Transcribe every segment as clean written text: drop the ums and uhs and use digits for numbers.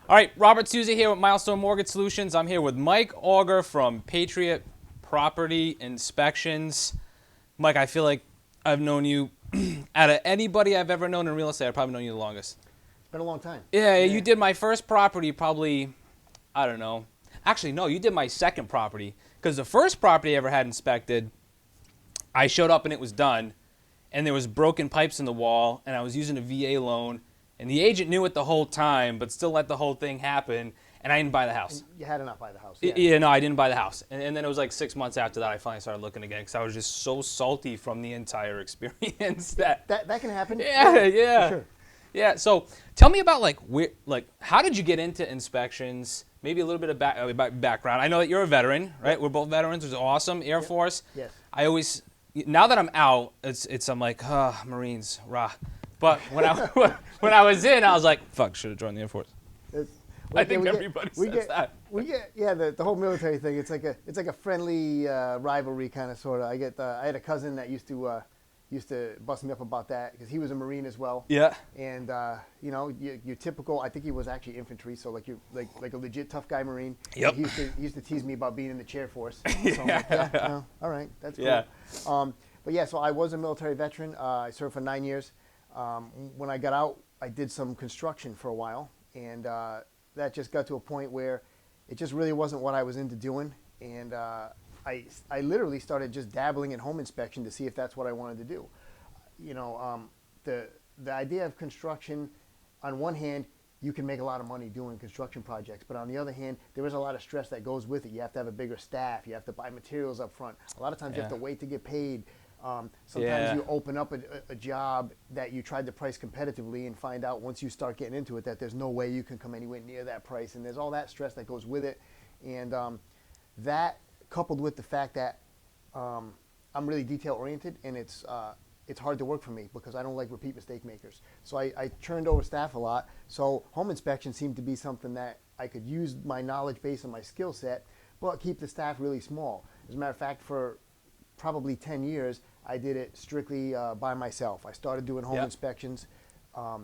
All right, Robert Sousa here with Milestone Mortgage Solutions. I'm here with Mike Auger from Patriot Property Inspections. Mike, I feel like I've known you, out of anybody I've ever known in real estate, I've probably known you the longest. It's been a long time. Yeah, you did my first property probably, I don't know. Actually, no, you did my second property. Because the first property I ever had inspected, I showed up and it was done. And there was broken pipes in the wall, and I was using a VA loan. And the agent knew it the whole time, but still let the whole thing happen. And I didn't buy the house. You had to not buy the house. Yeah, no, I didn't buy the house. And then it was like 6 months after that I finally started looking again because I was just so salty from the entire experience that can happen. Yeah. For sure. Yeah, so tell me about how did you get into inspections? Maybe a little bit of background. I know that you're a veteran, right? We're both veterans. It was awesome. Air Force. Yes. I always, now that I'm out, I'm like, Marines, rah. But when I was in, I was like, fuck, should have joined the Air Force. I think everybody says that. The whole military thing. It's like a friendly rivalry kind of sort of. I had a cousin that used to bust me up about that because he was a Marine as well. Yeah. And your typical. I think he was actually infantry, so like a legit tough guy Marine. Yep. He used to tease me about being in the chair force. So I'm like, well, all right, that's cool. Yeah. But yeah, so I was a military veteran. I served for 9 years. When I got out, I did some construction for a while, and that just got to a point where it just really wasn't what I was into doing, and I literally started just dabbling in home inspection to see if that's what I wanted to do. The idea of construction, on one hand, you can make a lot of money doing construction projects, but on the other hand, there is a lot of stress that goes with it. You have to have a bigger staff. You have to buy materials up front. A lot of times you have to wait to get paid. Sometimes you open up a job that you tried to price competitively and find out once you start getting into it that there's no way you can come anywhere near that price, and there's all that stress that goes with it. And that coupled with the fact that I'm really detail oriented, and it's hard to work for me because I don't like repeat mistake makers. So I turned over staff a lot. So home inspection seemed to be something that I could use my knowledge base and my skill set, but keep the staff really small. As a matter of fact, for probably 10 years, I did it strictly by myself. I started doing home inspections.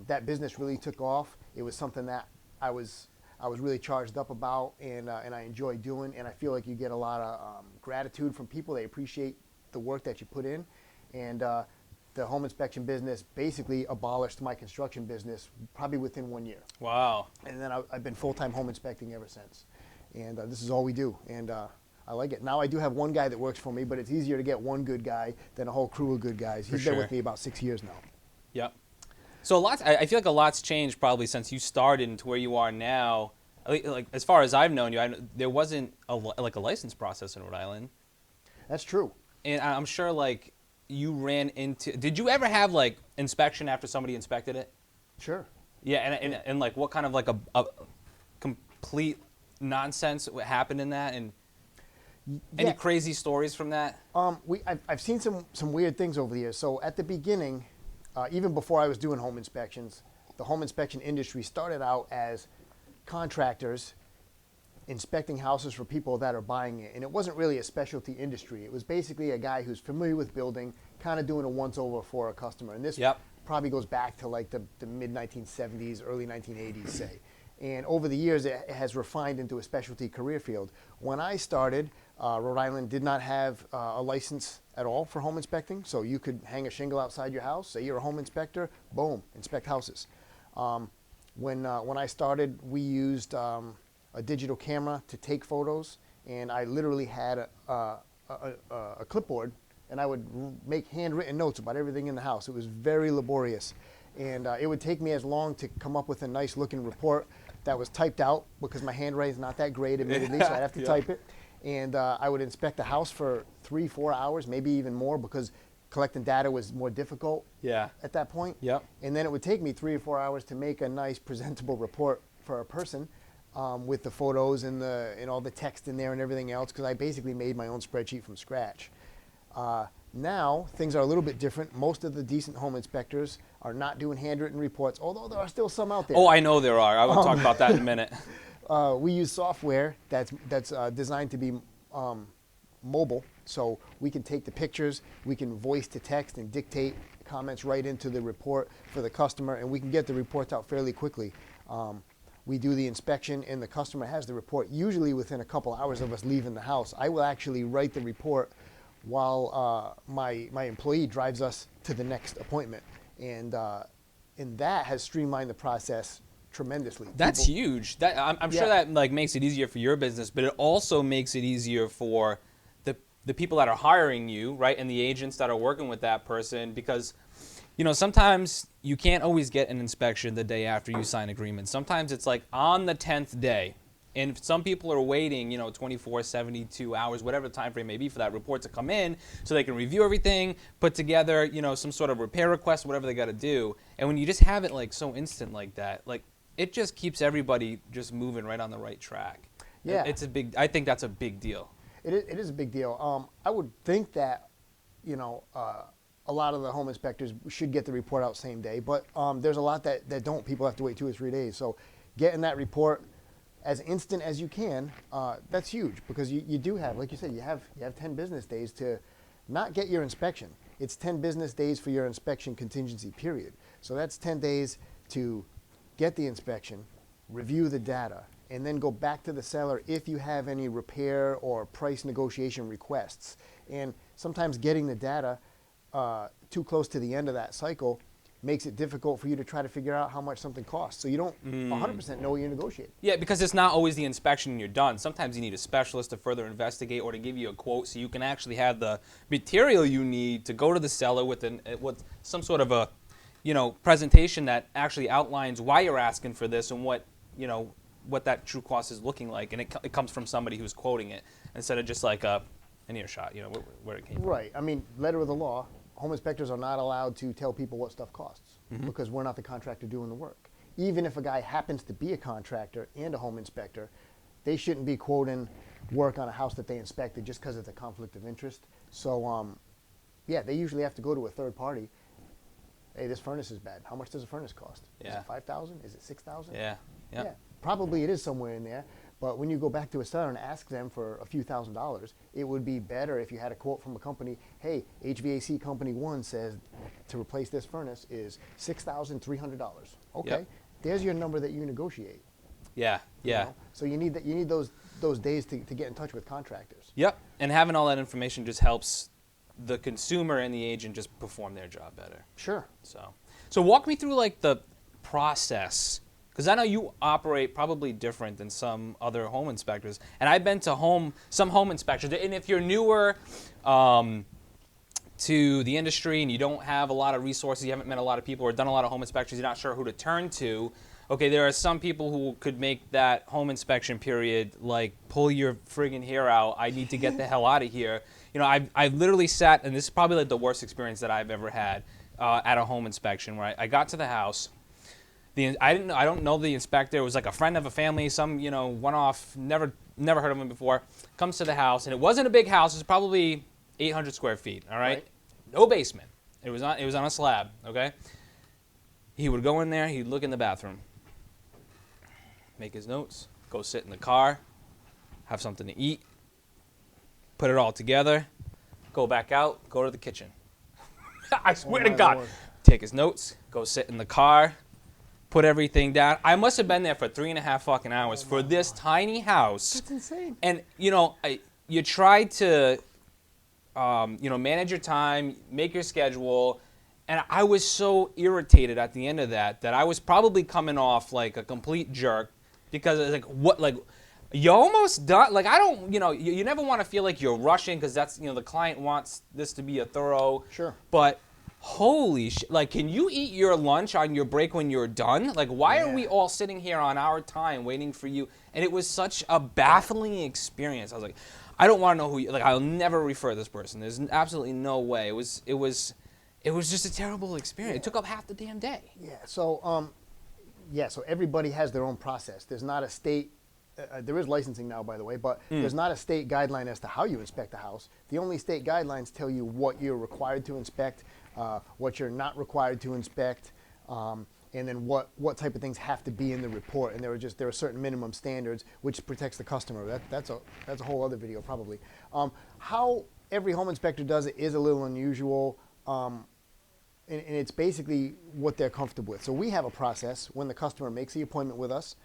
That business really took off. It was something that I was really charged up about, and I enjoy doing. And I feel like you get a lot of gratitude from people. They appreciate the work that you put in. And the home inspection business basically abolished my construction business probably within 1 year. Wow. And then I've been full-time home inspecting ever since. And this is all we do. And I like it. Now I do have one guy that works for me, but it's easier to get one good guy than a whole crew of good guys. He's been with me about 6 years now. Yep. So I feel like a lot's changed probably since you started into where you are now. Like as far as I've known you, there wasn't a license process in Rhode Island. That's true. And I'm sure like you ran into. Did you ever have like inspection after somebody inspected it? Sure. Yeah, and like what kind of like a complete nonsense happened in that, and any crazy stories from that? I've seen some weird things over the years. So at the beginning, even before I was doing home inspections, the home inspection industry started out as contractors inspecting houses for people that are buying it. And it wasn't really a specialty industry. It was basically a guy who's familiar with building, kind of doing a once-over for a customer. And this probably goes back to like the mid-1970s, early 1980s, say. And over the years, it has refined into a specialty career field. When I started, Rhode Island did not have a license at all for home inspecting. So you could hang a shingle outside your house, say you're a home inspector, boom, inspect houses. When I started, we used a digital camera to take photos, and I literally had a clipboard, and I would make handwritten notes about everything in the house. It was very laborious. And it would take me as long to come up with a nice looking report that was typed out because my handwriting's not that great, admittedly, so I'd have to type it. And I would inspect the house for 3-4 hours, maybe even more, because collecting data was more difficult at that point. Yep. And then it would take me 3 or 4 hours to make a nice presentable report for a person with the photos and all the text in there and everything else, because I basically made my own spreadsheet from scratch. Now, things are a little bit different. Most of the decent home inspectors are not doing handwritten reports, although there are still some out there. Oh, I know there are. I will talk about that in a minute. We use software that's designed to be mobile, so we can take the pictures, we can voice to text and dictate comments right into the report for the customer, and we can get the reports out fairly quickly. we do the inspection, and the customer has the report. Usually within a couple hours of us leaving the house, I will actually write the report while my employee drives us to the next appointment, and that has streamlined the process tremendously. That's huge. That I'm sure that like makes it easier for your business, but it also makes it easier for the people that are hiring you, right, and the agents that are working with that person, because sometimes you can't always get an inspection the day after you sign agreement. Sometimes it's like on the 10th day. And some people are waiting, 24, 72 hours, whatever the time frame may be for that report to come in so they can review everything, put together, some sort of repair request, whatever they got to do. And when you just have it like so instant like that, like it just keeps everybody just moving right on the right track. Yeah. I think that's a big deal. It is a big deal. I would think that, a lot of the home inspectors should get the report out same day, but there's a lot that don't. People have to wait 2 or 3 days. So getting that report as instant as you can, that's huge, because you do have, like you said, you have 10 business days to not get your inspection. It's 10 business days for your inspection contingency period. So that's 10 days to get the inspection, review the data, and then go back to the seller if you have any repair or price negotiation requests. And sometimes getting the data too close to the end of that cycle makes it difficult for you to try to figure out how much something costs. So you don't 100% know what you're negotiating. Yeah, because it's not always the inspection and you're done. Sometimes you need a specialist to further investigate or to give you a quote so you can actually have the material you need to go to the seller with some sort of a presentation that actually outlines why you're asking for this and what that true cost is looking like, and it comes from somebody who's quoting it instead of just like an earshot, where it came from. Right. I mean, letter of the law, home inspectors are not allowed to tell people what stuff costs because we're not the contractor doing the work. Even if a guy happens to be a contractor and a home inspector, they shouldn't be quoting work on a house that they inspected just because it's a conflict of interest. So, they usually have to go to a third party. Hey, this furnace is bad. How much does a furnace cost? Yeah. Is it $5,000? Is it $6,000? Yeah. Yeah. Probably it is somewhere in there. But when you go back to a seller and ask them for a few $1,000s, it would be better if you had a quote from a company. Hey, HVAC company 1 says to replace this furnace is $6,300. Okay, Yep. There's your number that you negotiate. Yeah. Yeah. So you need those days to get in touch with contractors. Yep. And having all that information just helps the consumer and the agent just perform their job better. Sure. So walk me through like the process, because I know you operate probably different than some other home inspectors, and I've been to some home inspectors. And if you're newer to the industry and you don't have a lot of resources, you haven't met a lot of people or done a lot of home inspections, you're not sure who to turn to. Okay, there are some people who could make that home inspection period like pull your friggin' hair out. I need to get the hell out of here. I've literally sat, and this is probably like the worst experience that I've ever had at a home inspection, where I got to the house. I don't know the inspector. It was like a friend of a family, some one-off, never heard of him before. Comes to the house, and it wasn't a big house. It was probably 800 square feet. All right, no basement. It was on a slab. Okay. He would go in there. He'd look in the bathroom, make his notes, go sit in the car, have something to eat, put it all together, go back out, go to the kitchen. I swear to God. Lord. Take his notes, go sit in the car, put everything down. I must have been there for 3.5 fucking hours for this tiny house. That's insane. And, you try to, manage your time, make your schedule. And I was so irritated at the end of that I was probably coming off like a complete jerk, because it's like, you're almost done. Like, I don't, you never want to feel like you're rushing, because that's, the client wants this to be a thorough. Sure. But holy shit, like, can you eat your lunch on your break when you're done? Like, why are we all sitting here on our time waiting for you? And it was such a baffling experience. I was like, I don't want to know who you, like, I'll never refer this person. There's absolutely no way. It was just a terrible experience. It took up half the damn day. Yeah. So, so everybody has their own process. There's not a state. There is licensing now, by the way, but there's not a state guideline as to how you inspect a house. The only state guidelines tell you what you're required to inspect, what you're not required to inspect, and then what type of things have to be in the report. And there are certain minimum standards which protects the customer. That's a whole other video probably. How every home inspector does it is a little unusual. And it's basically what they're comfortable with. So we have a process when the customer makes the appointment with us.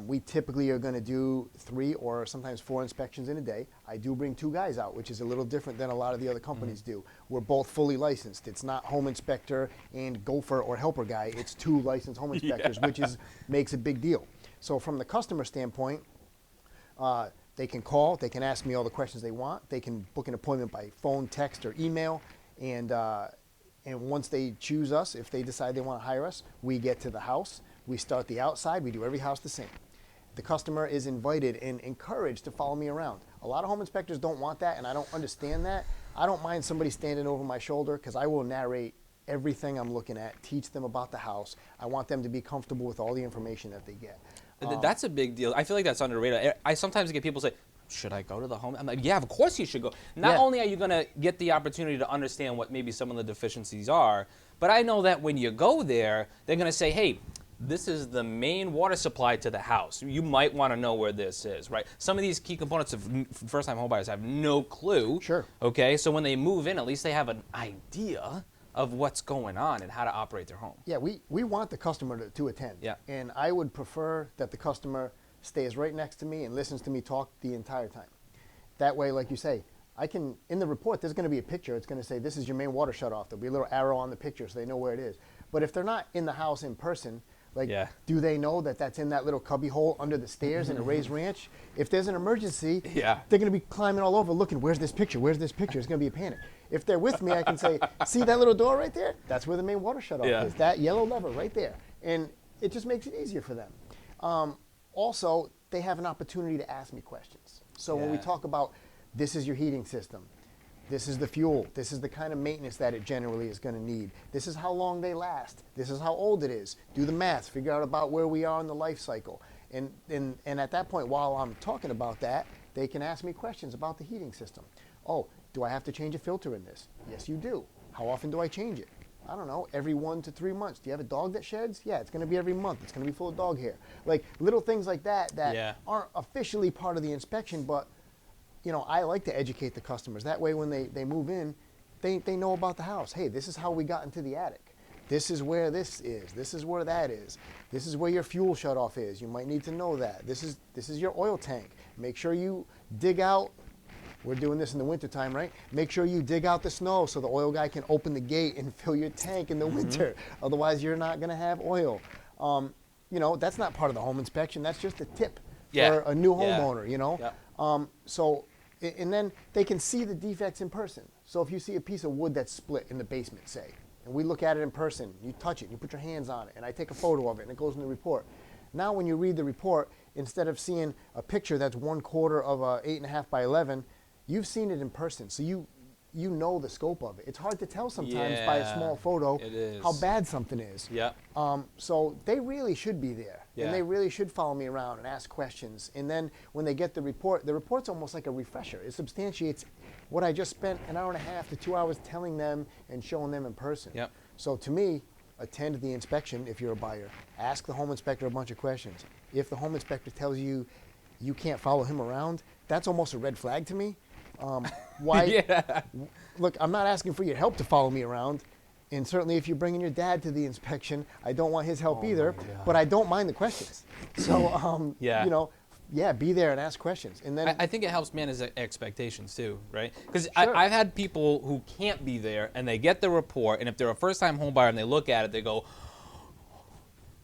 We typically are going to do 3 or sometimes 4 inspections in a day. I do bring 2 guys out, which is a little different than a lot of the other companies do. We're both fully licensed. It's not home inspector and gopher or helper guy. It's 2 licensed home inspectors, which makes a big deal. So from the customer standpoint, they can call, they can ask me all the questions they want. They can book an appointment by phone, text, or email. And once they choose us, if they decide they want to hire us, we get to the house. We start the outside. We do every house the same. The customer is invited and encouraged to follow me around. A lot of home inspectors don't want that, and I don't understand that. I don't mind somebody standing over my shoulder because I will narrate everything I'm looking at, teach them about the house. I want them to be comfortable with all the information that they get. That's a big deal. I feel like that's underrated. I sometimes get people say, should I go to the home? I'm like, yeah, of course you should go. Not only are you going to get the opportunity to understand what maybe some of the deficiencies are, but I know that when you go there, they're going to say, hey, this is the main water supply to the house. You might want to know where this is, right? Some of these key components of first-time homebuyers have no clue. Sure. Okay, so when they move in, at least they have an idea of what's going on and how to operate their home. Yeah, we want the customer to attend. Yeah. And I would prefer that the customer stays right next to me and listens to me talk the entire time. That way, like you say, I can, in the report, there's going to be a picture. It's going to say, this is your main water shutoff. There'll be a little arrow on the picture so they know where it is. But if they're not in the house in person, like, do they know that that's in that little cubby hole under the stairs in a raised ranch? If there's an emergency, they're going to be climbing all over looking, where's this picture? Where's this picture? It's going to be a panic. If they're with me, I can say, see that little door right there? That's where the main water shutoff is. That yellow lever right there. And it just makes it easier for them. Also, they have an opportunity to ask me questions. So when we talk about, this is your heating system, this is the fuel, this is the kind of maintenance that it generally is going to need, this is how long they last, this is how old it is, do the math, figure out about where we are in the life cycle. And at that point, while I'm talking about that, they can ask me questions about the heating system. Oh, do I have to change a filter in this? Yes, you do. How often do I change it? I don't know, every 1 to 3 months. Do you have a dog that sheds? Yeah, it's going to be every month. It's going to be full of dog hair. Like little things like that aren't officially part of the inspection, but you know, I like to educate the customers. That way when they move in, they know about the house. Hey, this is how we got into the attic. This is where this is. This is where that is. This is where your fuel shutoff is. You might need to know that. This is your oil tank. Make sure you dig out. We're doing this in the wintertime, right? Make sure you dig out the snow so the oil guy can open the gate and fill your tank in the winter. Otherwise, you're not going to have oil. You know, that's not part of the home inspection. That's just a tip for a new homeowner, you know? And then they can see the defects in person. So if you see a piece of wood that's split in the basement, say, and we look at it in person, you touch it, and you put your hands on it, and I take a photo of it, and it goes in the report. Now when you read the report, instead of seeing a picture that's 1/4 of a 8.5 by 11, you've seen it in person, so you know the scope of it. It's hard to tell sometimes by a small photo how bad something is. So they really should be there, and they really should follow me around and ask questions. And then when they get the report's almost like a refresher. It substantiates what I just spent 1.5 hours to 2 hours telling them and showing them in person. So to me, attend the inspection if you're a buyer. Ask the home inspector a bunch of questions. If the home inspector tells you you can't follow him around, that's almost a red flag to me. Why? Look, I'm not asking for your help to follow me around. And certainly if you're bringing your dad to the inspection, I don't want his help either, but I don't mind the questions. So, you know, be there and ask questions. And then I think it helps manage expectations too, right? Because I've had people who can't be there and they get the report, and if they're a first-time home buyer and they look at it, they go,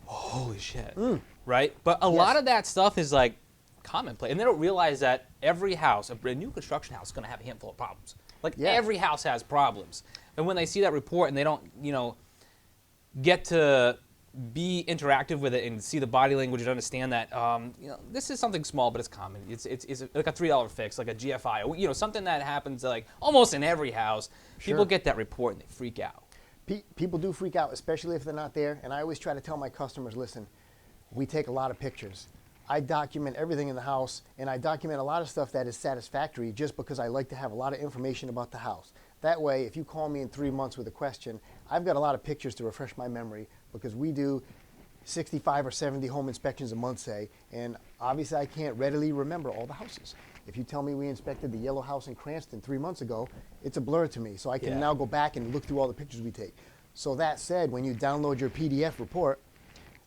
holy shit, right? But a lot of that stuff is like commonplace, and they don't realize that every house, a new construction house, is going to have a handful of problems. Like every house has problems. And when they see that report and they don't, you know, get to be interactive with it and see the body language and understand that, you know, this is something small, but it's common. It's like a $3 fix, like a GFI, or, you know, something that happens like almost in every house. People get that report and they freak out. People do freak out, especially if they're not there. And I always try to tell my customers, listen, we take a lot of pictures. I document everything in the house, and I document a lot of stuff that is satisfactory just because I like to have a lot of information about the house. That way, if you call me in 3 months with a question, I've got a lot of pictures to refresh my memory, because we do 65 or 70 home inspections a month, say, and obviously I can't readily remember all the houses. If you tell me we inspected the yellow house in Cranston 3 months ago, it's a blur to me, so I can now go back and look through all the pictures we take. So that said, when you download your PDF report,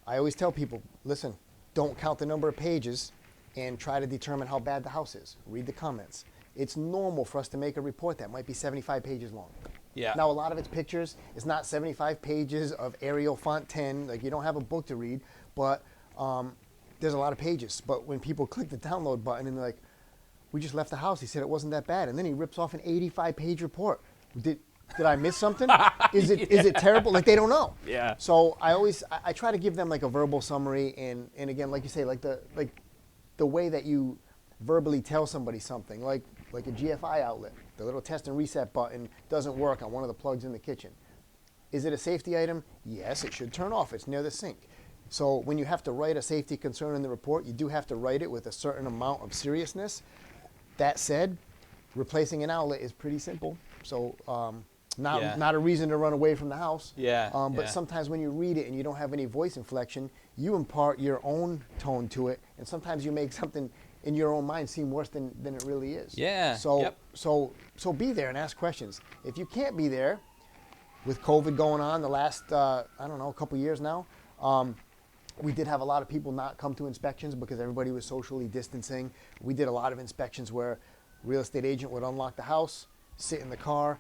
I always tell people, listen, don't count the number of pages and try to determine how bad the house is. Read the comments. It's normal for us to make a report that might be 75 pages long. Yeah. Now, a lot of it's pictures. It's not 75 pages of Arial font 10. Like, you don't have a book to read, but there's a lot of pages. But when people click the download button and they're like, we just left the house, he said it wasn't that bad. And then he rips off an 85-page report. Did I miss something? Is it terrible? Like, they don't know. Yeah. So I try to give them like a verbal summary, and again, like you say, like the way that you verbally tell somebody something, like a GFI outlet, the little test and reset button doesn't work on one of the plugs in the kitchen. Is it a safety item? Yes, it should turn off. It's near the sink. So when you have to write a safety concern in the report, you do have to write it with a certain amount of seriousness. That said, replacing an outlet is pretty simple. So not a reason to run away from the house. But sometimes when you read it and you don't have any voice inflection, you impart your own tone to it, and sometimes you make something in your own mind seem worse than it really is. So be there and ask questions. If you can't be there, with COVID going on the last a couple years now, we did have a lot of people not come to inspections because everybody was socially distancing. We did a lot of inspections where real estate agent would unlock the house, sit in the car.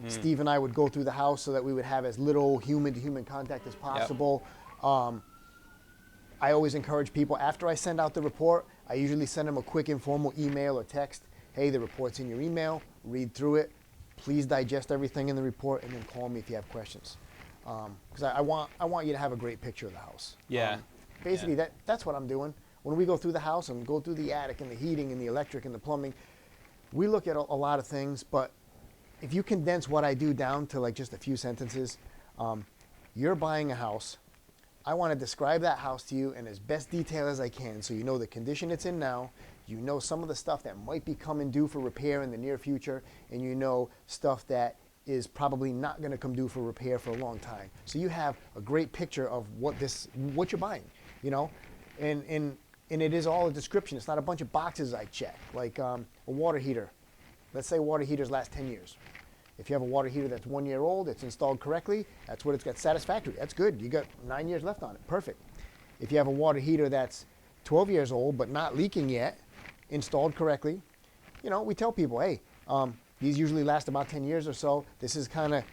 Steve and I would go through the house so that we would have as little human-to-human contact as possible. I always encourage people, after I send out the report, I usually send them a quick informal email or text. Hey, the report's in your email. Read through it. Please digest everything in the report, and then call me if you have questions. Because I want you to have a great picture of the house. Basically, that's what I'm doing. When we go through the house and go through the attic and the heating and the electric and the plumbing, we look at a lot of things, but if you condense what I do down to like just a few sentences, you're buying a house. I want to describe that house to you in as best detail as I can, so you know the condition it's in now, you know some of the stuff that might be coming due for repair in the near future, and you know stuff that is probably not going to come due for repair for a long time. So you have a great picture of what you're buying, you know, and it is all a description. It's not a bunch of boxes I check, like a water heater. Let's say water heaters last 10 years. If you have a water heater that's 1 year old, it's installed correctly, that's what it's got, satisfactory. That's good. You got 9 years left on it. Perfect. If you have a water heater that's 12 years old but not leaking yet, installed correctly, you know, we tell people, hey, these usually last about 10 years or so. This is kind of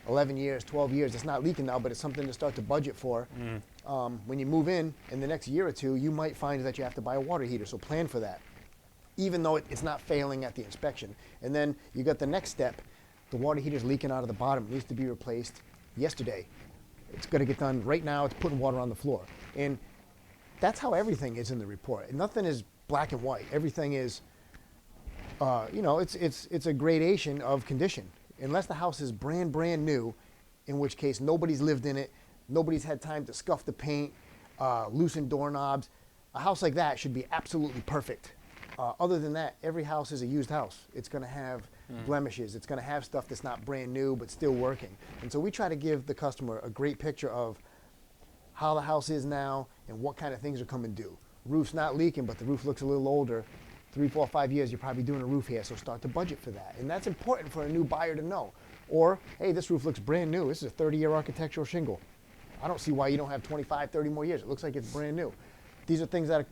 11 years, 12 years. It's not leaking now, but it's something to start to budget for. When you move in the next year or two, you might find that you have to buy a water heater, so plan for that, even though it's not failing at the inspection. And then you got the next step. The water heater's leaking out of the bottom. It needs to be replaced yesterday. It's going to get done right now. It's putting water on the floor. And that's how everything is in the report. Nothing is black and white. Everything is, it's a gradation of condition. Unless the house is brand new, in which case nobody's lived in it, nobody's had time to scuff the paint, loosen doorknobs. A house like that should be absolutely perfect. Other than that, every house is a used house. It's going to have blemishes. It's going to have stuff that's not brand new but still working. And so we try to give the customer a great picture of how the house is now and what kind of things are coming due. Roof's not leaking, but the roof looks a little older. 3, 4, 5 years, you're probably doing a roof here, so start to budget for that. And that's important for a new buyer to know. Or, hey, this roof looks brand new. This is a 30-year architectural shingle. I don't see why you don't have 25, 30 more years. It looks like it's brand new. These are things that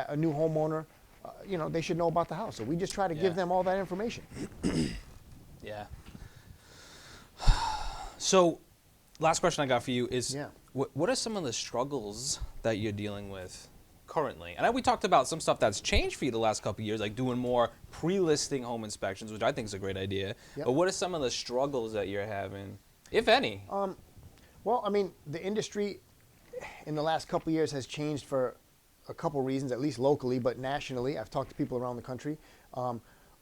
a new homeowner, they should know about the house. So we just try to give them all that information. So, last question I got for you is, what are some of the struggles that you're dealing with currently? And we talked about some stuff that's changed for you the last couple of years, like doing more pre-listing home inspections, which I think is a great idea. But what are some of the struggles that you're having, if any? Well, I mean, the industry in the last couple of years has changed for a couple reasons, at least locally, but nationally. I've talked to people around the country.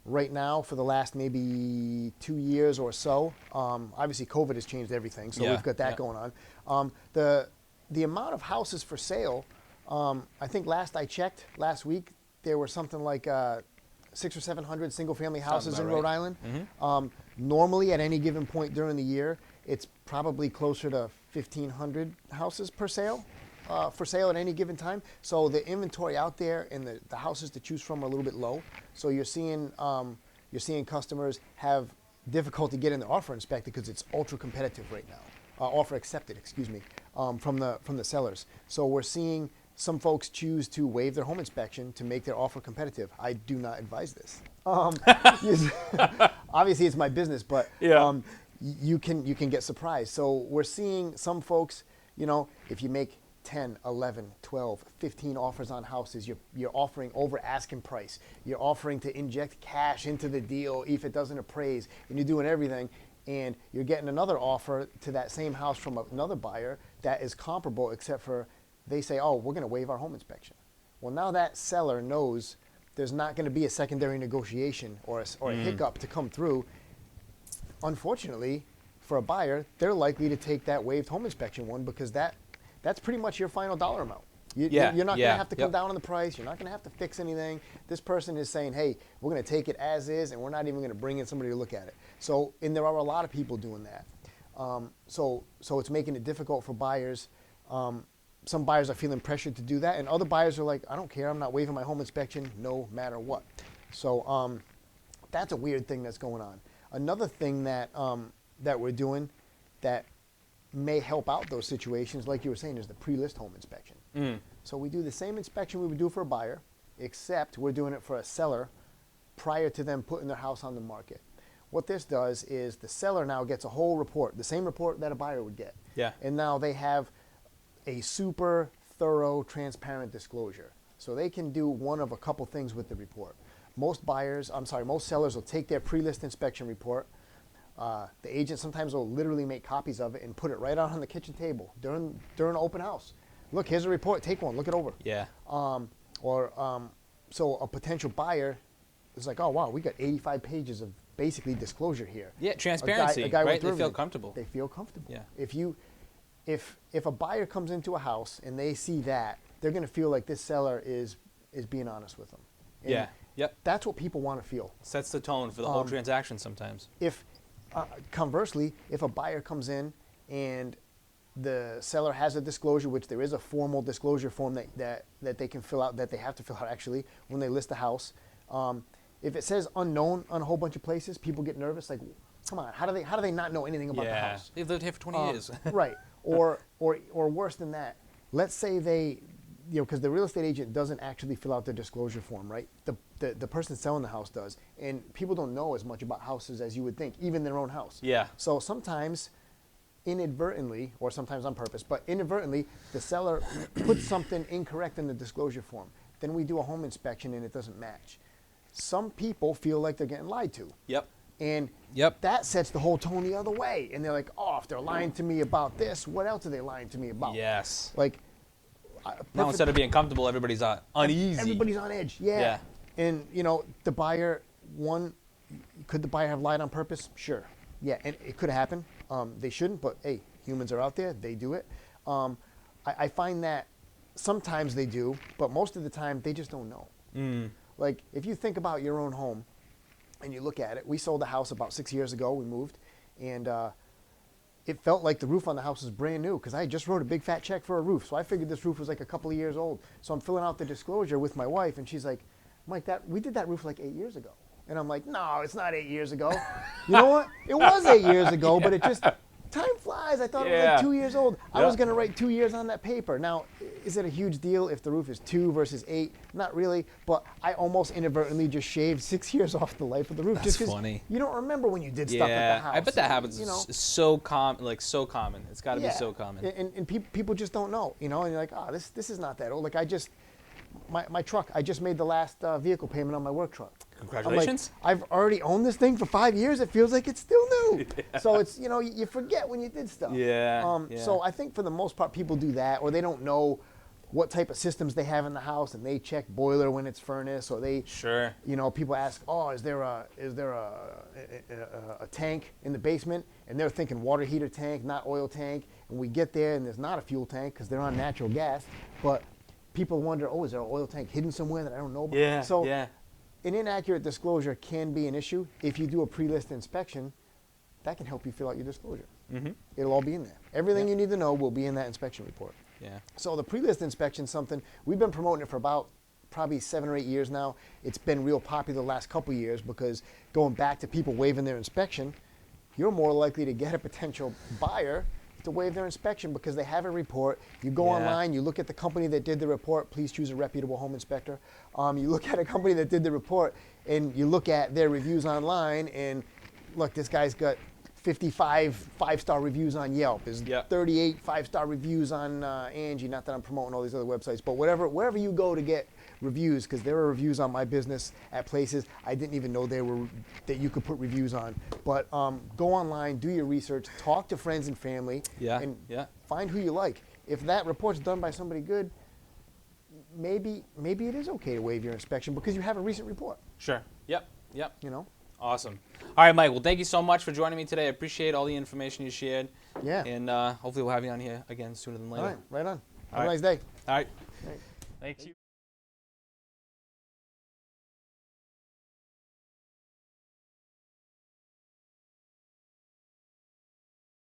Right now, for the last maybe 2 years or so, obviously COVID has changed everything, so we've got that going on. The amount of houses for sale, I think last I checked, last week, there were something like 600 or 700 single-family houses in Rhode Island. Normally, at any given point during the year, it's probably closer to 1,500 houses for sale at any given time. So the inventory out there and the houses to choose from are a little bit low. So you're seeing customers have difficulty getting their offer inspected because it's ultra competitive right now. Offer accepted, excuse me, from the sellers. So we're seeing some folks choose to waive their home inspection to make their offer competitive. I do not advise this. Obviously, it's my business, but you can get surprised. So we're seeing some folks, you know, if you make 10, 11, 12, 15 offers on houses, you're offering over asking price. You're offering to inject cash into the deal if it doesn't appraise, and you're doing everything, and you're getting another offer to that same house from another buyer that is comparable, except for they say, oh, we're going to waive our home inspection. Well, now that seller knows there's not going to be a secondary negotiation or a hiccup to come through. Unfortunately, for a buyer, they're likely to take that waived home inspection one because that's pretty much your final dollar amount. You're not going to have to come down on the price. You're not going to have to fix anything. This person is saying, hey, we're going to take it as is, and we're not even going to bring in somebody to look at it. So, and there are a lot of people doing that. So it's making it difficult for buyers. Some buyers are feeling pressured to do that, and other buyers are like, I don't care. I'm not waiving my home inspection no matter what. So that's a weird thing that's going on. Another thing that we're doing that may help out those situations, like you were saying, is the pre-list home inspection. So we do the same inspection we would do for a buyer, except we're doing it for a seller prior to them putting their house on the market. What this does is the seller now gets a whole report, the same report that a buyer would get. Yeah. And now they have a super thorough, transparent disclosure. So they can do one of a couple things with the report. Most sellers will take their pre-list inspection report. The agent sometimes will literally make copies of it and put it right out on the kitchen table during an open house. Look, here's a report. Take one. Look it over. Yeah. So a potential buyer is like, oh wow, we got 85 pages of basically disclosure here. Yeah, transparency. A guy right? They feel feel comfortable. They feel comfortable. Yeah. If a buyer comes into a house and they see that, they're going to feel like this seller is being honest with them. And yeah. Yep. That's what people want to feel. Sets the tone for the whole transaction sometimes. Conversely, if a buyer comes in and the seller has a disclosure, which there is a formal disclosure form that they can fill out, that they have to fill out actually when they list the house. If it says unknown on a whole bunch of places, people get nervous. Like, come on, how do they not know anything about the house? They've lived here for 20 years. Right. Or worse than that. Let's say they, because the real estate agent doesn't actually fill out the disclosure form, right? The person selling the house does, and people don't know as much about houses as you would think, even their own house. Yeah. So sometimes, inadvertently, or sometimes on purpose, but inadvertently, the seller puts something incorrect in the disclosure form. Then we do a home inspection and it doesn't match. Some people feel like they're getting lied to. Yep. And that sets the whole tone the other way. And they're like, oh, if they're lying to me about this, what else are they lying to me about? Yes. Like, now instead of being comfortable, everybody's uneasy. Everybody's on edge. Yeah. And, the buyer, could the buyer have lied on purpose? Sure. Yeah, and it could happen. They shouldn't, but hey, humans are out there. They do it. I find that sometimes they do, but most of the time they just don't know. Like, if you think about your own home and you look at it, we sold the house about 6 years ago. We moved, and it felt like the roof on the house was brand new because I just wrote a big fat check for a roof. So I figured this roof was like a couple of years old. So I'm filling out the disclosure with my wife, and she's like, Mike, we did that roof like 8 years ago. And I'm like, no, it's not 8 years ago. You know what? It was 8 years ago, but it just, time flies. I thought it was like 2 years old. I was going to write 2 years on that paper. Now, is it a huge deal if the roof is 2 versus 8? Not really, but I almost inadvertently just shaved 6 years off the life of the roof. That's just funny. You don't remember when you did stuff at the house. I bet that happens. It's so common, so common. It's got to be so common. And people just don't know, and you're like, oh, this is not that old. Like my truck, I just made the last vehicle payment on my work truck. Congratulations. I've already owned this thing for 5 years. It feels like it's still new. So it's, you forget when you did stuff. So I think for the most part, people do that, or they don't know what type of systems they have in the house, and they check boiler when it's furnace, or they, people ask, oh, is there a tank in the basement? And they're thinking water heater tank, not oil tank. And we get there, and there's not a fuel tank because they're on natural gas. But people wonder, oh, is there an oil tank hidden somewhere that I don't know about? An inaccurate disclosure can be an issue. If you do a pre-list inspection, that can help you fill out your disclosure. It'll all be in there. Everything you need to know will be in that inspection report. So the pre-list inspection is something, we've been promoting it for about probably 7 or 8 years now. It's been real popular the last couple of years because going back to people waiving their inspection, you're more likely to get a potential buyer to waive their inspection because they have a report. You go Yeah. online, you look at the company that did the report. Please choose a reputable home inspector. You look at a company that did the report, and you look at their reviews online, and look, this guy's got 55 five-star reviews on Yelp. There's Yep. 38 five-star reviews on Angie. Not that I'm promoting all these other websites, but wherever you go to get reviews, because there are reviews on my business at places I didn't even know that you could put reviews on. But go online, do your research, talk to friends and family, Yeah, and yeah. find who you like. If that report's done by somebody good, maybe it is okay to waive your inspection because you have a recent report. Sure. Yep. Yep. You know. Awesome. All right, Mike. Well, thank you so much for joining me today. I appreciate all the information you shared. Yeah. And hopefully we'll have you on here again sooner than later. All right. Right on. All Have a right. nice day. All right. All right. Thank you.